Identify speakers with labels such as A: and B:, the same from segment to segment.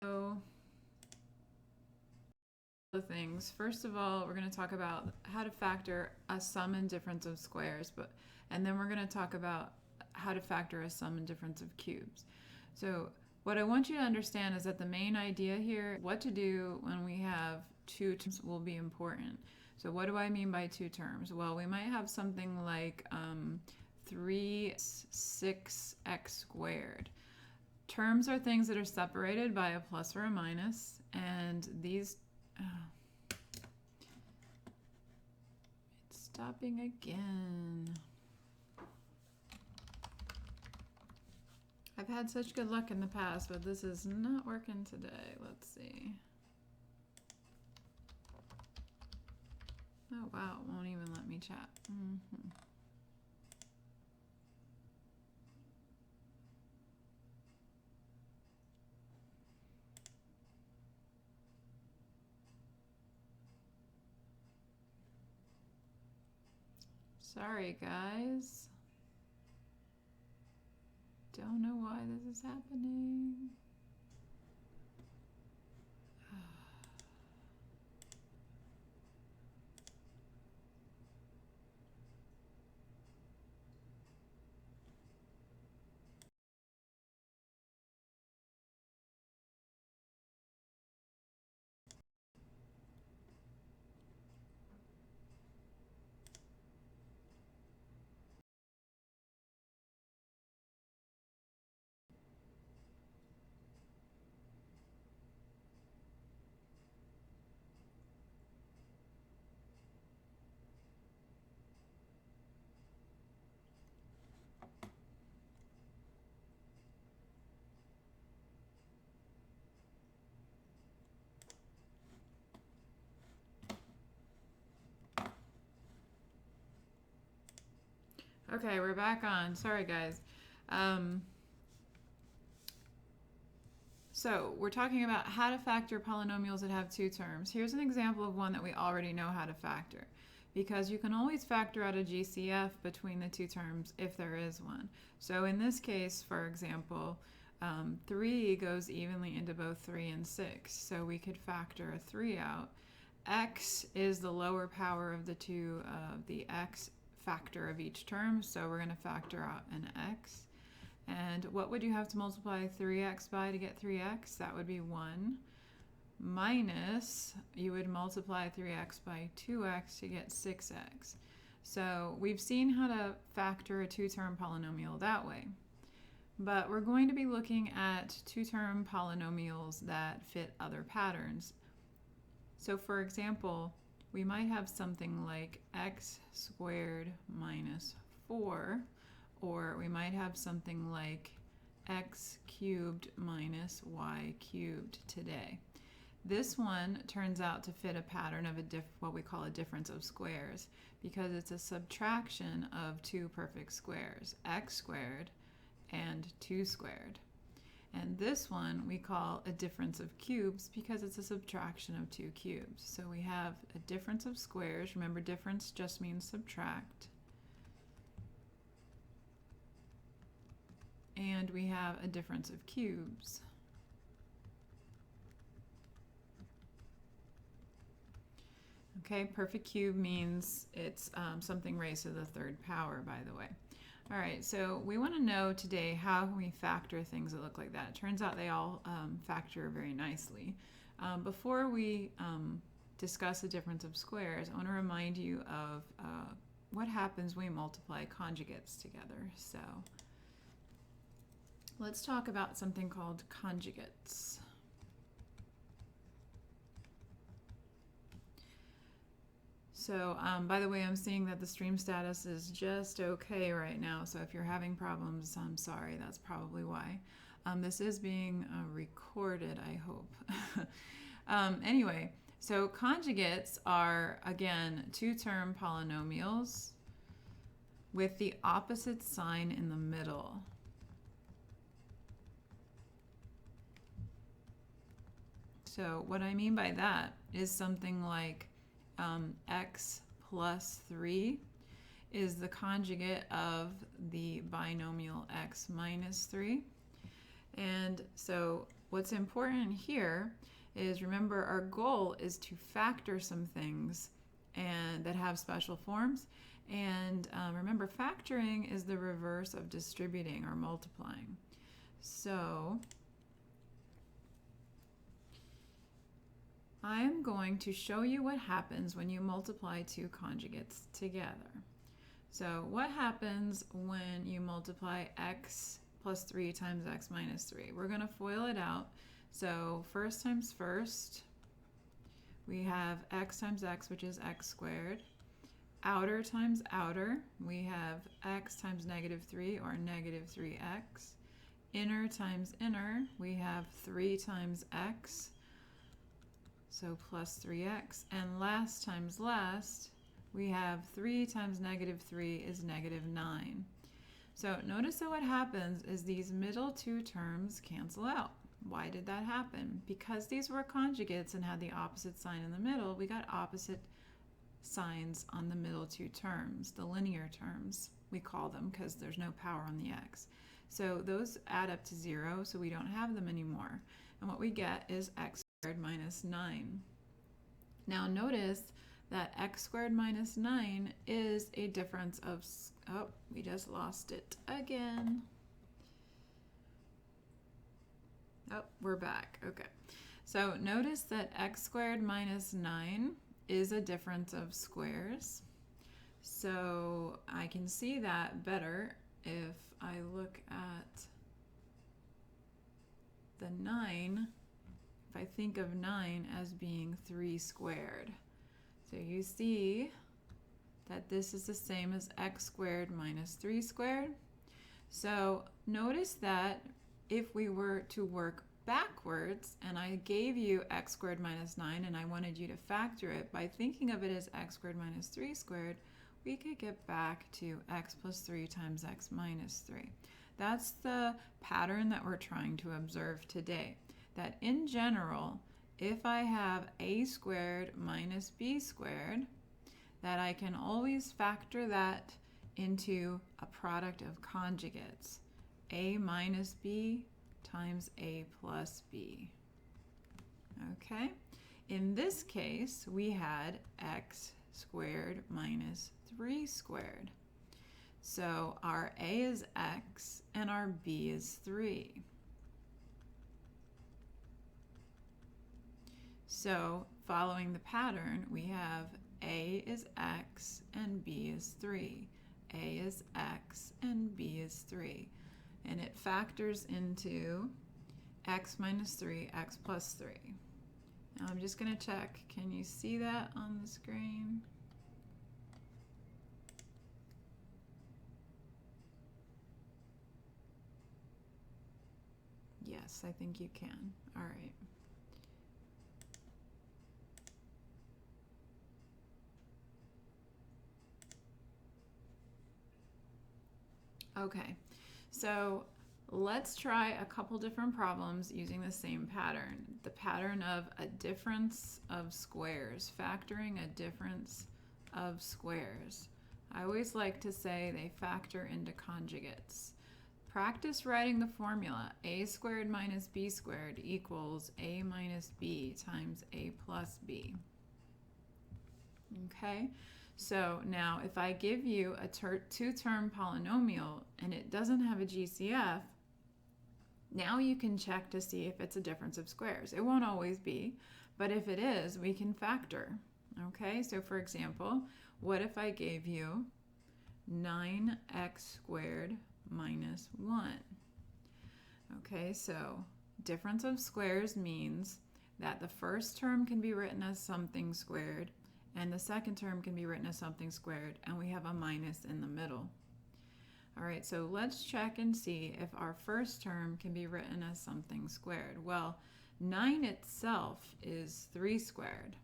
A: So, things. First of all, we're going to talk about how to factor a sum and difference of squares, and then we're going to talk about how to factor a sum and difference of cubes. So what I want you to understand is that the main idea here, what to do when we have two terms, will be important. So what do I mean by two terms? Well, we might have something like 6x squared. Terms are things that are separated by a plus or a minus, and these it's stopping again. I've had such good luck in the past, but this is not working today. Let's see. Oh wow, it won't even let me chat. Sorry guys. Don't know why this is happening. Okay, we're back on. Sorry, guys. So we're talking about how to factor polynomials that have two terms. Here's an example of one that we already know how to factor, because you can always factor out a GCF between the two terms if there is one. So in this case, for example, 3 goes evenly into both 3 and 6. So we could factor a 3 out. X is the lower power of the two of the x factor of each term, so we're going to factor out an x. And what would you have to multiply 3x by to get 3x? That would be 1. Minus, you would multiply 3x by 2x to get 6x. So we've seen how to factor a two-term polynomial that way. But we're going to be looking at two-term polynomials that fit other patterns. So for example, we might have something like x squared minus 4, or we might have something like x cubed minus y cubed today. This one turns out to fit a pattern of what we call a difference of squares, because it's a subtraction of two perfect squares, x squared and 2 squared. And this one we call a difference of cubes because it's a subtraction of two cubes. So we have a difference of squares. Remember, difference just means subtract. And we have a difference of cubes. Okay, perfect cube means it's something raised to the third power, by the way. All right, so we want to know today how we factor things that look like that. It turns out they all factor very nicely. Before we discuss the difference of squares, I want to remind you of what happens when we multiply conjugates together. So let's talk about something called conjugates. So, by the way, I'm seeing that the stream status is just okay right now. So if you're having problems, I'm sorry. That's probably why. This is being recorded, I hope. Anyway, so conjugates are, again, two-term polynomials with the opposite sign in the middle. So what I mean by that is something like x plus 3 is the conjugate of the binomial x minus 3. And so what's important here is, remember, our goal is to factor some things and that have special forms. And remember, factoring is the reverse of distributing or multiplying. So I'm going to show you what happens when you multiply two conjugates together. So what happens when you multiply x plus 3 times x minus 3? We're going to FOIL it out. So first times first, we have x times x, which is x squared. Outer times outer, we have x times -3, or -3x. Inner times inner, we have 3 times x, so plus 3x. And last times last, we have 3 times -3 is -9. So notice that what happens is these middle two terms cancel out. Why did that happen? Because these were conjugates and had the opposite sign in the middle, we got opposite signs on the middle two terms, the linear terms, we call them, because there's no power on the x. So those add up to 0, so we don't have them anymore. And what we get is x squared minus 9. Now notice that x squared minus 9 is a difference of, oh, we just lost it again. Oh, we're back. Okay. So notice that x squared minus 9 is a difference of squares. So I can see that better if I look at the 9, if I think of 9 as being 3 squared. So you see that this is the same as x squared minus 3 squared. So notice that if we were to work backwards and I gave you x squared minus 9 and I wanted you to factor it, by thinking of it as x squared minus 3 squared, we could get back to x plus 3 times x minus 3. That's the pattern that we're trying to observe today. That in general, if I have a squared minus b squared, that I can always factor that into a product of conjugates. A minus b times a plus b. Okay? In this case, we had x squared minus 3 squared. So our a is x and our b is 3. So following the pattern, we have a is x and b is 3. A is x and b is 3. And it factors into x minus 3, x plus 3. Now I'm just going to check. Can you see that on the screen? Yes, I think you can. All right. Okay, so let's try a couple different problems using the same pattern. The pattern of a difference of squares, factoring a difference of squares. I always like to say they factor into conjugates. Practice writing the formula. A squared minus b squared equals a minus b times a plus b. Okay? So now if I give you a two-term polynomial and it doesn't have a GCF, now you can check to see if it's a difference of squares. It won't always be, but if it is, we can factor. Okay, so for example, what if I gave you 9x squared minus 1? Okay, so difference of squares means that the first term can be written as something squared and the second term can be written as something squared, and we have a minus in the middle. All right, so let's check and see if our first term can be written as something squared. Well, 9 itself is 3 squared.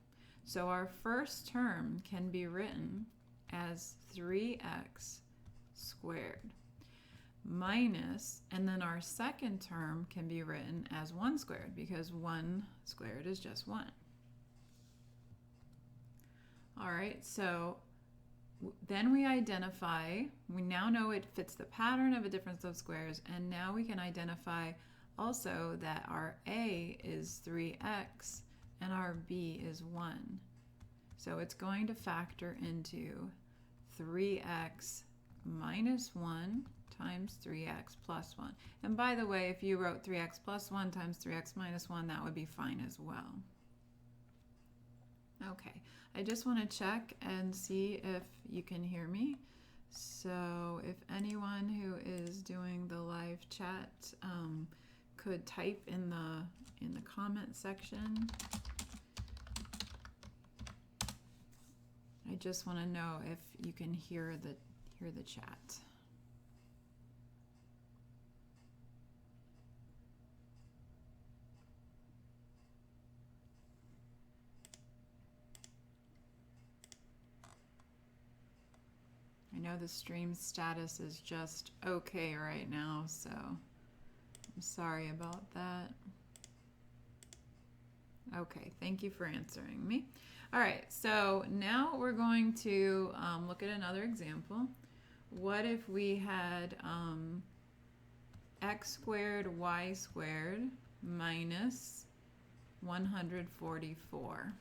A: So our first term can be written as 3x squared minus, and then our second term can be written as 1 squared because 1 squared is just 1. All right, so then we identify, we now know it fits the pattern of a difference of squares, and now we can identify also that our a is 3x and our b is 1. So it's going to factor into 3x minus 1 times 3x plus 1. And by the way, if you wrote 3x plus 1 times 3x minus 1, that would be fine as well. Okay, I just want to check and see if you can hear me. So if anyone who is doing the live chat could type in the comment section. I just want to know if you can hear the chat. I know the stream status is just okay right now, so I'm sorry about that. Okay, thank you for answering me. All right, so now we're going to look at another example. What if we had x squared y squared minus 144?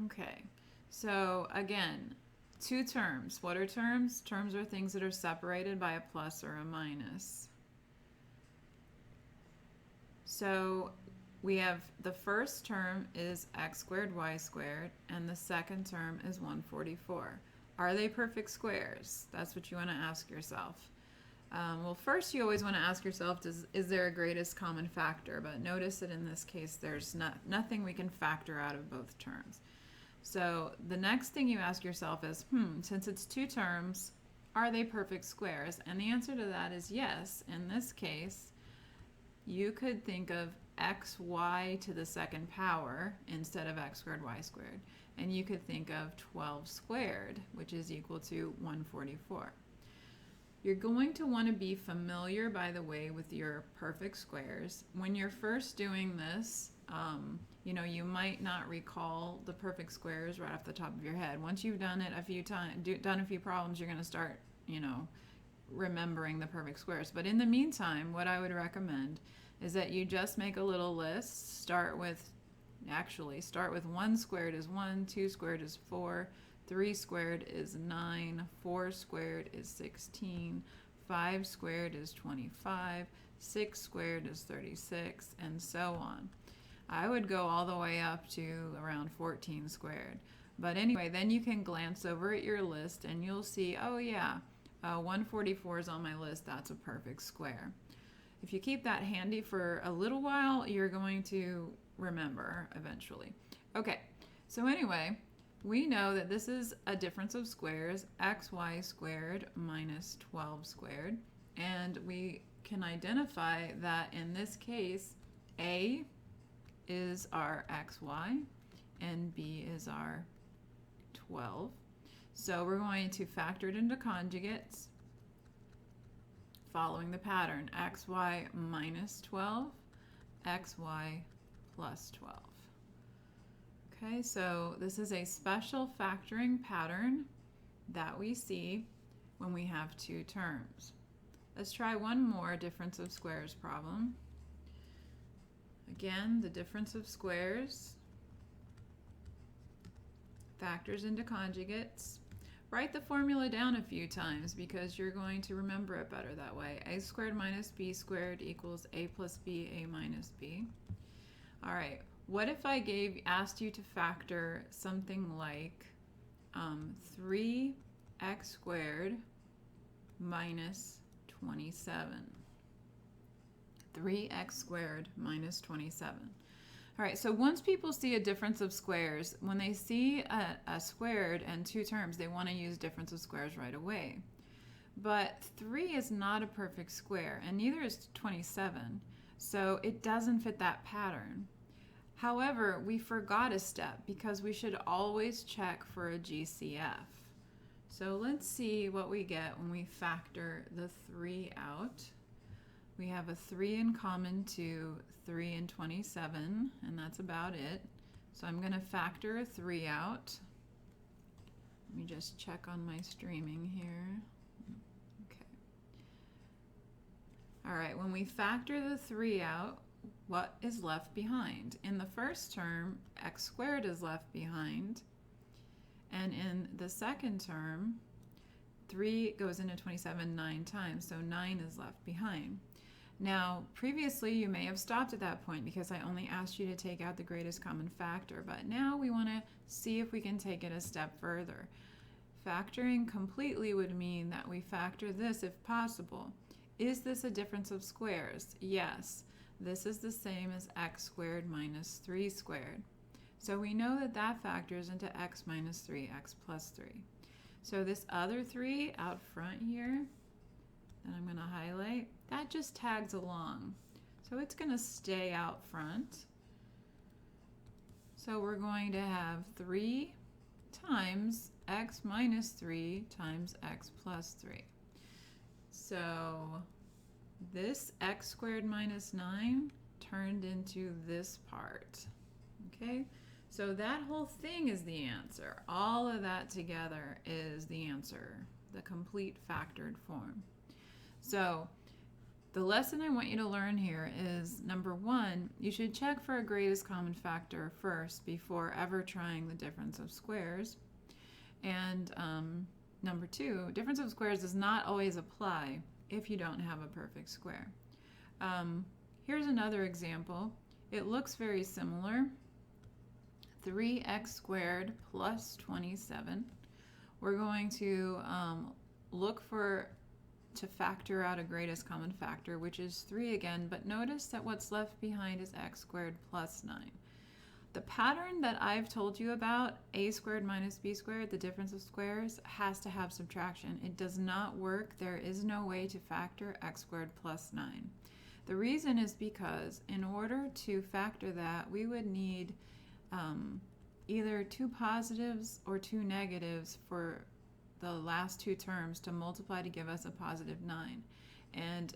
A: Okay, so again, two terms. What are terms? Terms are things that are separated by a plus or a minus. So we have the first term is x squared y squared, and the second term is 144. Are they perfect squares? That's what you want to ask yourself. Well, first you always want to ask yourself, is there a greatest common factor? But notice that in this case, there's nothing we can factor out of both terms. So the next thing you ask yourself is, since it's two terms, are they perfect squares? And the answer to that is yes. In this case, you could think of xy to the second power instead of x squared y squared. And you could think of 12 squared, which is equal to 144. You're going to want to be familiar, by the way, with your perfect squares. When you're first doing this, you might not recall the perfect squares right off the top of your head. Once you've done it a few times, done a few problems, you're going to start, remembering the perfect squares. But in the meantime, what I would recommend is that you just make a little list. Start with 1 squared is 1, 2 squared is 4, 3 squared is 9, 4 squared is 16, 5 squared is 25, 6 squared is 36, and so on. I would go all the way up to around 14 squared. But anyway, then you can glance over at your list and you'll see, oh yeah, 144 is on my list. That's a perfect square. If you keep that handy for a little while, you're going to remember eventually. Okay, so anyway, we know that this is a difference of squares, xy squared minus 12 squared. And we can identify that in this case, A is our xy and B is our 12. So we're going to factor it into conjugates following the pattern xy minus 12, xy plus 12. Okay, so this is a special factoring pattern that we see when we have two terms. Let's try one more difference of squares problem. Again, the difference of squares factors into conjugates. Write the formula down a few times because you're going to remember it better that way. A squared minus b squared equals a plus b, a minus b. All right, what if I asked you to factor something like 3x squared minus 27? 3x squared minus 27. All right, so once people see a difference of squares, when they see a squared and two terms, they want to use difference of squares right away. But 3 is not a perfect square, and neither is 27, so it doesn't fit that pattern. However, we forgot a step because we should always check for a GCF. So let's see what we get when we factor the 3 out. We have a 3 in common to 3 and 27, and that's about it. So I'm going to factor a 3 out. Let me just check on my streaming here. Okay. All right, when we factor the 3 out, what is left behind? In the first term, x squared is left behind. And in the second term, 3 goes into 27 9 times, so 9 is left behind. Now, previously you may have stopped at that point because I only asked you to take out the greatest common factor, but now we want to see if we can take it a step further. Factoring completely would mean that we factor this if possible. Is this a difference of squares? Yes. This is the same as x squared minus 3 squared. So we know that that factors into x minus 3, x plus 3. So this other 3 out front here that I'm going to highlight, that just tags along. So it's going to stay out front. So we're going to have 3 times x minus 3 times x plus 3. So this x squared minus 9 turned into this part. Okay? So that whole thing is the answer. All of that together is the answer, the complete factored form. So the lesson I want you to learn here is, number 1, you should check for a greatest common factor first before ever trying the difference of squares. And number 2, difference of squares does not always apply if you don't have a perfect square. Here's another example. It looks very similar. 3x squared plus 27. We're going to look to factor out a greatest common factor, which is 3 again, but notice that what's left behind is x squared plus 9. The pattern that I've told you about, a squared minus b squared, the difference of squares, has to have subtraction. It does not work. There is no way to factor x squared plus 9. The reason is because in order to factor that, we would need either 2 positives or 2 negatives for the last 2 terms to multiply to give us a positive 9. And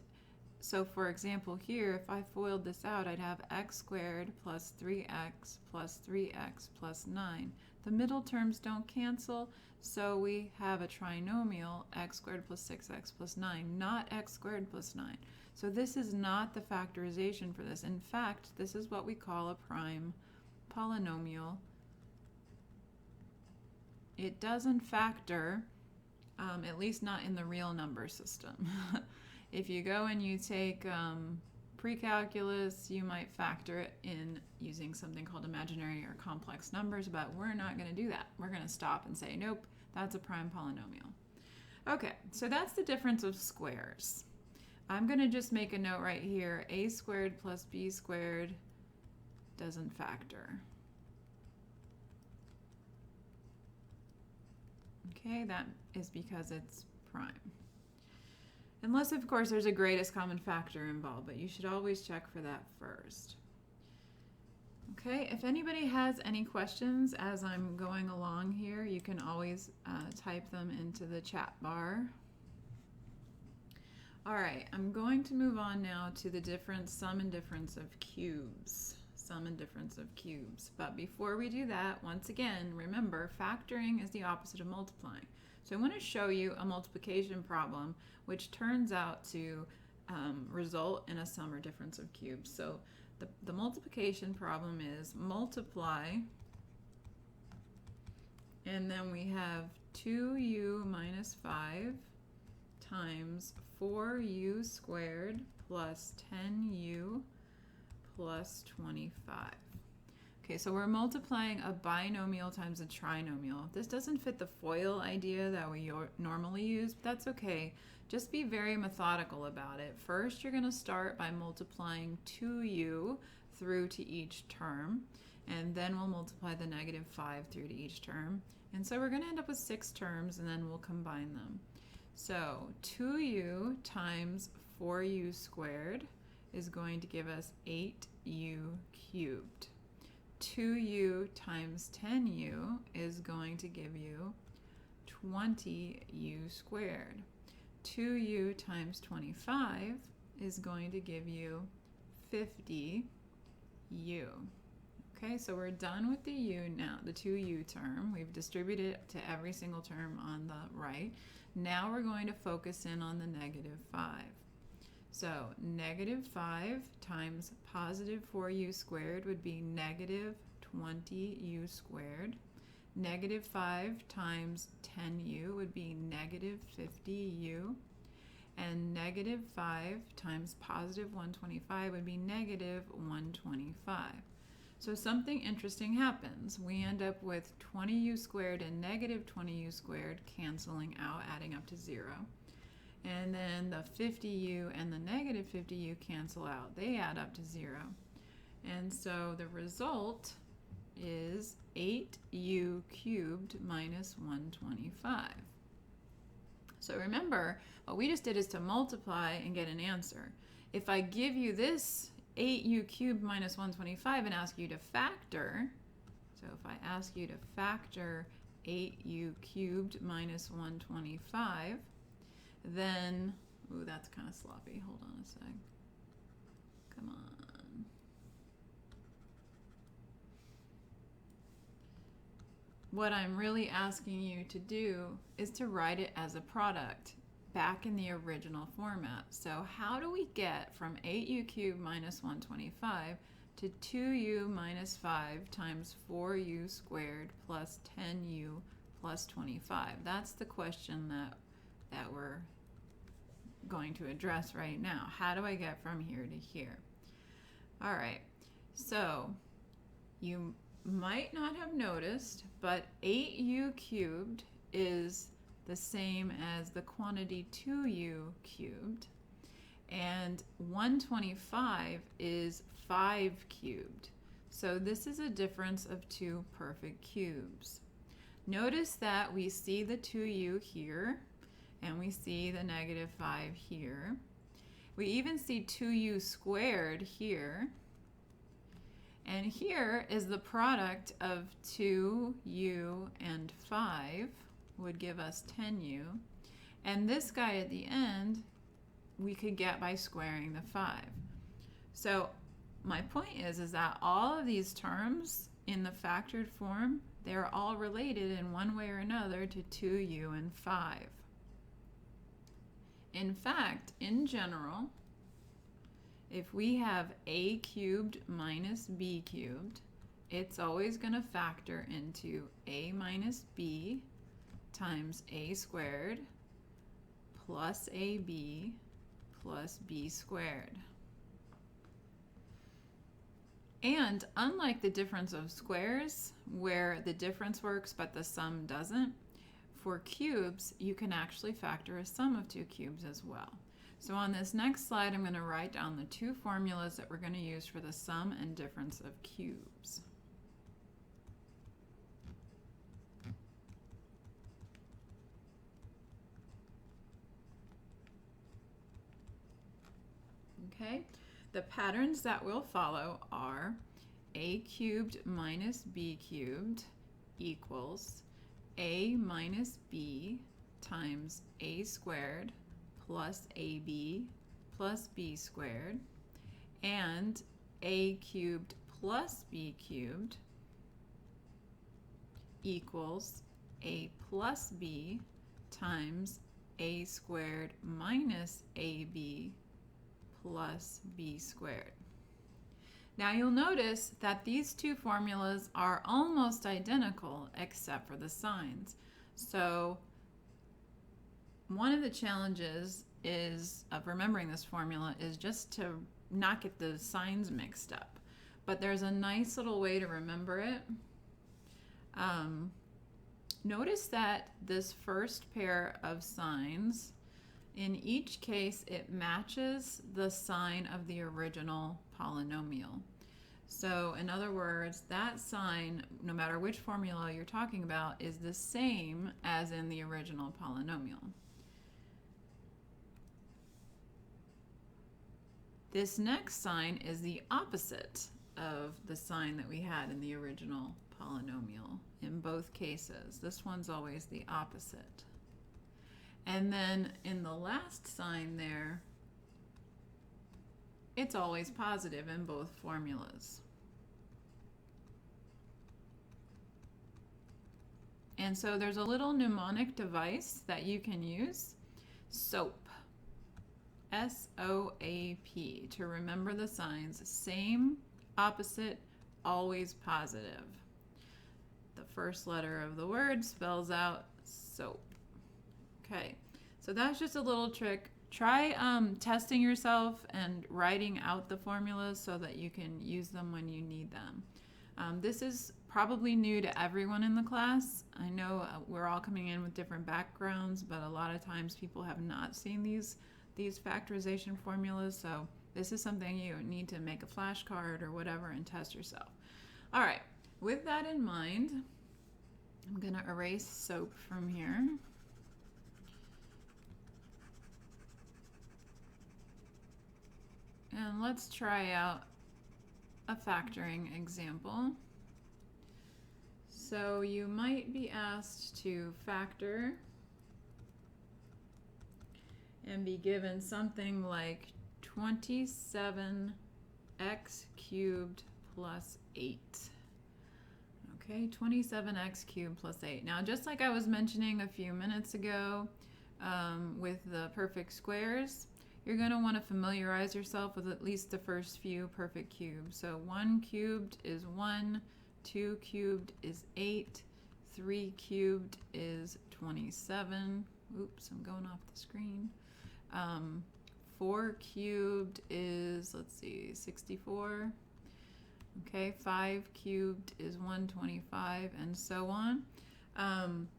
A: so for example here, if I FOILed this out, I'd have x squared plus 3x plus 3x plus 9. The middle terms don't cancel, so we have a trinomial, x squared plus 6x plus 9, not x squared plus 9. So this is not the factorization for this. In fact, this is what we call a prime polynomial. It doesn't factor, at least not in the real number system. If you go and you take pre-calculus, you might factor it in using something called imaginary or complex numbers, but we're not going to do that. We're going to stop and say, nope, that's a prime polynomial. Okay, so that's the difference of squares. I'm going to just make a note right here. A squared plus b squared doesn't factor. Okay, that is because it's prime. Unless, of course, there's a greatest common factor involved, but you should always check for that first. Okay, if anybody has any questions as I'm going along here, you can always type them into the chat bar. All right, I'm going to move on now to the sum and difference of cubes. Sum and difference of cubes. But before we do that, once again, remember, factoring is the opposite of multiplying. So I want to show you a multiplication problem which turns out to result in a sum or difference of cubes. So the multiplication problem is multiply, and then we have 2u minus 5 times 4u squared plus 10u plus 25. Okay, so we're multiplying a binomial times a trinomial. This doesn't fit the FOIL idea that we normally use, but that's okay. Just be very methodical about it. First, you're going to start by multiplying 2u through to each term, and then we'll multiply the negative 5 through to each term. And so we're going to end up with 6 terms, and then we'll combine them. So 2u times 4u squared is going to give us 8u cubed. 2u times 10u is going to give you 20u squared. 2u times 25 is going to give you 50u. Okay, so we're done with the u now, the 2u term. We've distributed it to every single term on the right. Now we're going to focus in on the negative 5. So negative 5 times positive 4u squared would be negative 20u squared. Negative 5 times 10u would be negative 50u. And negative 5 times positive 125 would be negative 125. So something interesting happens. We end up with 20u squared and negative 20u squared canceling out, adding up to 0. And then the 50u and the negative 50u cancel out. They add up to 0. And so the result is 8u cubed minus 125. So remember, what we just did is to multiply and get an answer. If I give you this 8u cubed minus 125 and ask you to factor, so if I ask you to factor 8u cubed minus 125, then, ooh, that's kind of sloppy. Hold on a sec. Come on. What I'm really asking you to do is to write it as a product back in the original format. So how do we get from 8u cubed minus 125 to 2u minus 5 times 4u squared plus 10u plus 25? That's the question that we're going to address right now. How do I get from here to here? All right, so you might not have noticed, but 8u cubed is the same as the quantity 2u cubed, and 125 is 5 cubed. So this is a difference of 2 perfect cubes. Notice that we see the 2u here, and we see the negative 5 here. We even see 2u squared here. And here is the product of 2u and 5 would give us 10u. And this guy at the end we could get by squaring the 5. So my point is that all of these terms in the factored form, they're all related in one way or another to 2u and 5. In fact, in general, if we have a cubed minus b cubed, it's always going to factor into a minus b times a squared plus ab plus b squared. And unlike the difference of squares, where the difference works but the sum doesn't, for cubes, you can actually factor a sum of 2 cubes as well. So on this next slide, I'm going to write down the 2 formulas that we're going to use for the sum and difference of cubes. Okay, the patterns that we'll follow are a cubed minus b cubed equals a minus b times a squared plus ab plus b squared, and a cubed plus b cubed equals a plus b times a squared minus ab plus b squared. Now you'll notice that these 2 formulas are almost identical except for the signs. So one of the challenges of remembering this formula is just to not get the signs mixed up. But there's a nice little way to remember it. Notice that this first pair of signs, in each case, it matches the sign of the original polynomial. So in other words, that sign, no matter which formula you're talking about, is the same as in the original polynomial. This next sign is the opposite of the sign that we had in the original polynomial in both cases. This one's always the opposite. And then in the last sign there, it's always positive in both formulas. And so there's a little mnemonic device that you can use, SOAP. SOAP, to remember the signs. Same, opposite, always positive. The first letter of the word spells out soap. Okay, so that's just a little trick. Try testing yourself and writing out the formulas so that you can use them when you need them. This is probably new to everyone in the class. I know we're all coming in with different backgrounds, but a lot of times people have not seen these factorization formulas, so this is something you need to make a flashcard or whatever and test yourself. All right, with that in mind, I'm going to erase soap from here. And let's try out a factoring example. So you might be asked to factor and be given something like 27x cubed plus 8. Okay, 27x cubed plus 8. Now, just like I was mentioning a few minutes ago with the perfect squares, you're going to want to familiarize yourself with at least the first few perfect cubes. So 1 cubed is 1, 2 cubed is 8, 3 cubed is 27. Oops, I'm going off the screen. 4 cubed is, let's see, 64. Okay, 5 cubed is 125, and so on.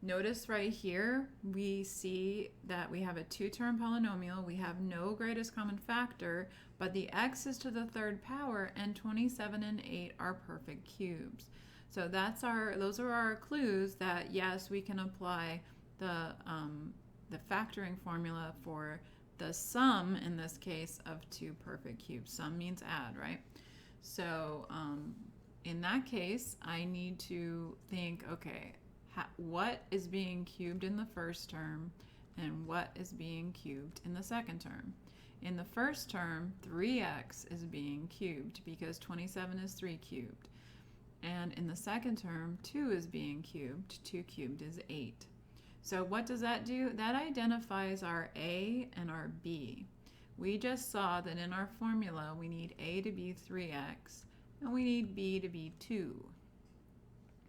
A: Notice right here, we see that we have a two-term polynomial. We have no greatest common factor, but the x is to the third power, and 27 and 8 are perfect cubes. So those are our clues that yes, we can apply the factoring formula for the sum, in this case, of two perfect cubes. Sum means add, right? So in that case, I need to think, okay, what is being cubed in the first term and what is being cubed in the second term? In the first term, 3x is being cubed because 27 is 3 cubed. And in the second term, 2 is being cubed. 2 cubed is 8. So what does that do? That identifies our A and our B. We just saw that in our formula, we need A to be 3x and we need B to be 2.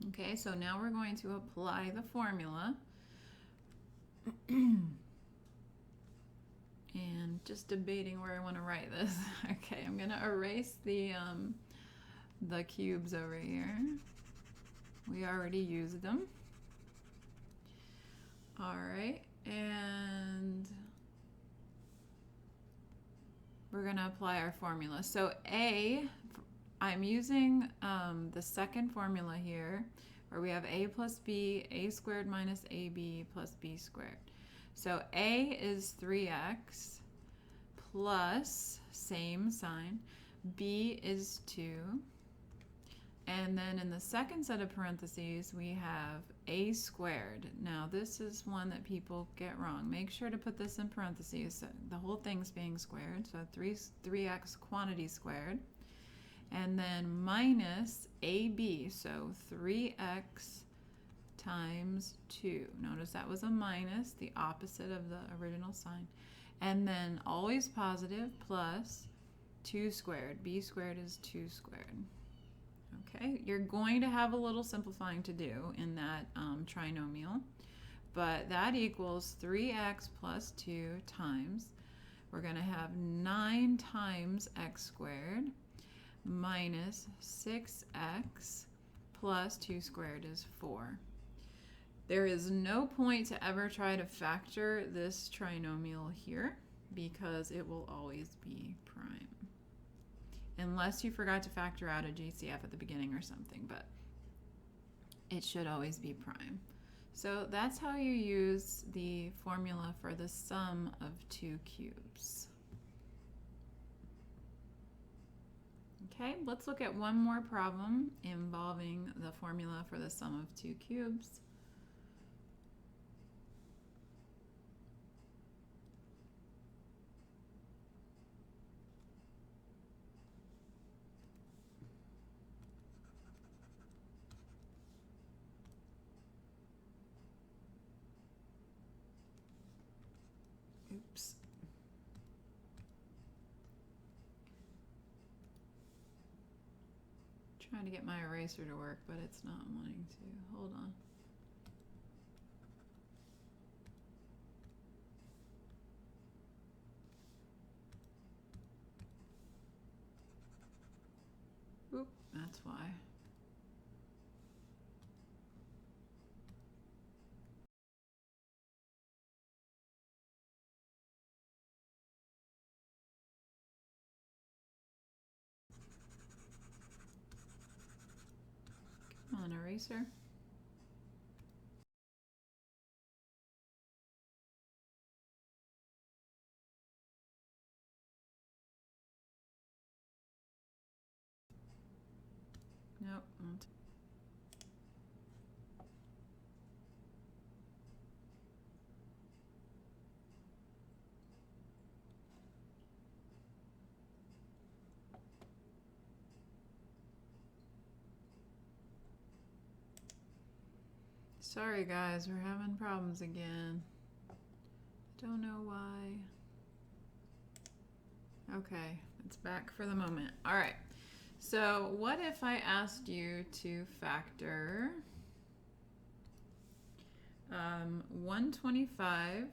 A: Okay, so now we're going to apply the formula. And just debating where I want to write this. Okay, I'm going to erase the cubes over here. We already used them. All right, and we're going to apply our formula. So A, I'm using the second formula here, where we have a plus b, a squared minus ab plus b squared. So a is 3x plus, same sign, b is 2. And then in the second set of parentheses, we have a squared. Now this is one that people get wrong. Make sure to put this in parentheses. So the whole thing's being squared. So 3x quantity squared. And then minus AB, so 3x times 2. Notice that was a minus, the opposite of the original sign. And then always positive plus 2 squared. B squared is 2 squared. Okay, you're going to have a little simplifying to do in that trinomial, but that equals 3x plus 2 times, we're going to have 9 times x squared minus 6x plus 2 squared is 4. There is no point to ever try to factor this trinomial here because it will always be prime. Unless you forgot to factor out a GCF at the beginning or something, but it should always be prime. So that's how you use the formula for the sum of two cubes. Okay, let's look at one more problem involving the formula for the sum of two cubes. Oops. Trying to get my eraser to work, but it's not wanting to. Hold on. Oop, that's why. Come on, eraser. Nope. Sorry guys, we're having problems again. Don't know why. Okay, it's back for the moment. All right. So what if I asked you to factor 125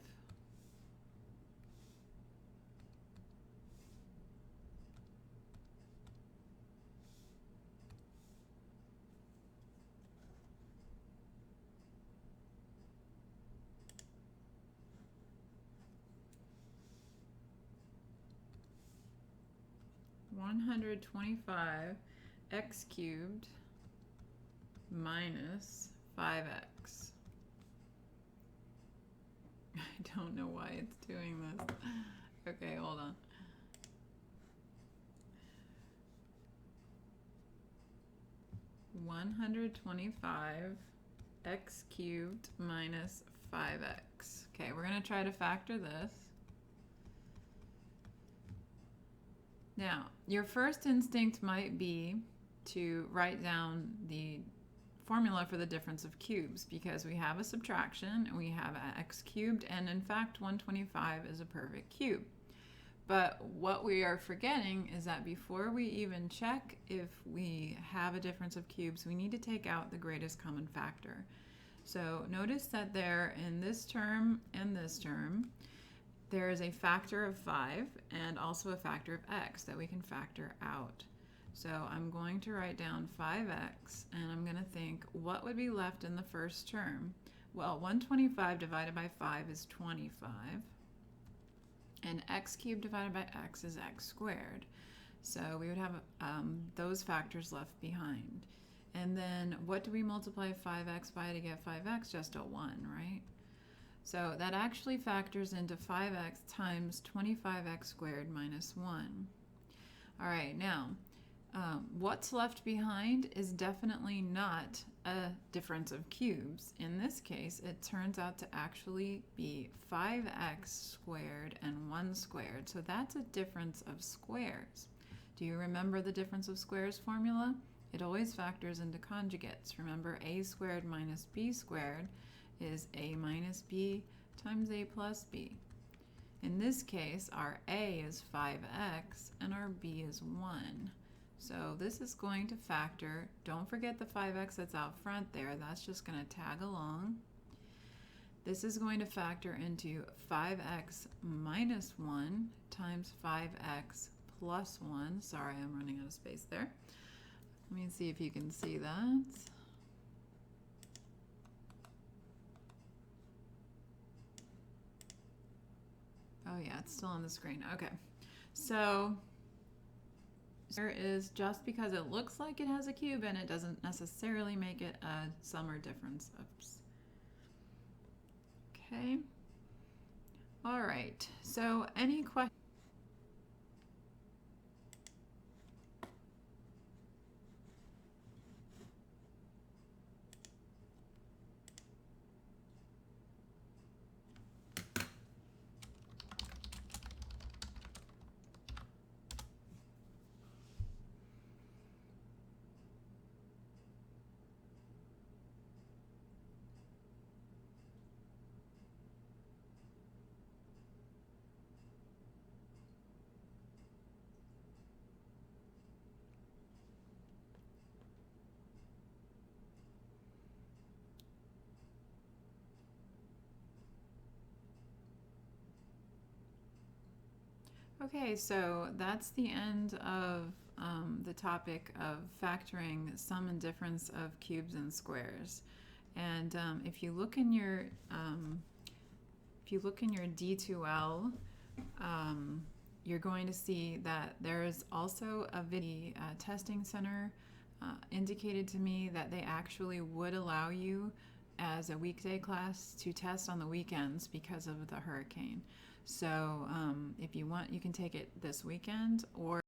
A: 125 x cubed minus 5x. I don't know why it's doing this. Okay, hold on. (125) x cubed minus 5x. Okay, we're going to try to factor this. Now, your first instinct might be to write down the formula for the difference of cubes, because we have a subtraction, we have x cubed, and in fact 125 is a perfect cube. But what we are forgetting is that before we even check if we have a difference of cubes, we need to take out the greatest common factor. So notice that there, in this term and this term, there is a factor of 5 and also a factor of x that we can factor out. So I'm going to write down 5x, and I'm going to think, what would be left in the first term? Well, 125 divided by 5 is 25, and x cubed divided by x is x squared. So we would have those factors left behind. And then what do we multiply 5x by to get 5x? Just a 1, right? So that actually factors into 5x times 25x squared minus 1. All right, now, what's left behind is definitely not a difference of cubes. In this case, it turns out to actually be 5x squared and 1 squared. So that's a difference of squares. Do you remember the difference of squares formula? It always factors into conjugates. Remember, a squared minus b squared is a minus b times a plus b. In this case, our a is 5x and our b is 1. So this is going to factor, don't forget the 5x that's out front there, that's just going to tag along. This is going to factor into 5x minus 1 times 5x plus 1. Sorry, I'm running out of space there. Let me see if you can see that. Oh yeah, it's still on the screen. Okay, so there is, just because it looks like it has a cube in it doesn't necessarily make it a sum or difference. Oops. Okay. All right. So any questions? Okay, so that's the end of the topic of factoring sum and difference of cubes and squares. And if you look in your D2L, you're going to see that there is also a video testing center indicated to me that they actually would allow you as a weekday class to test on the weekends because of the hurricane. So if you want, you can take it this weekend, or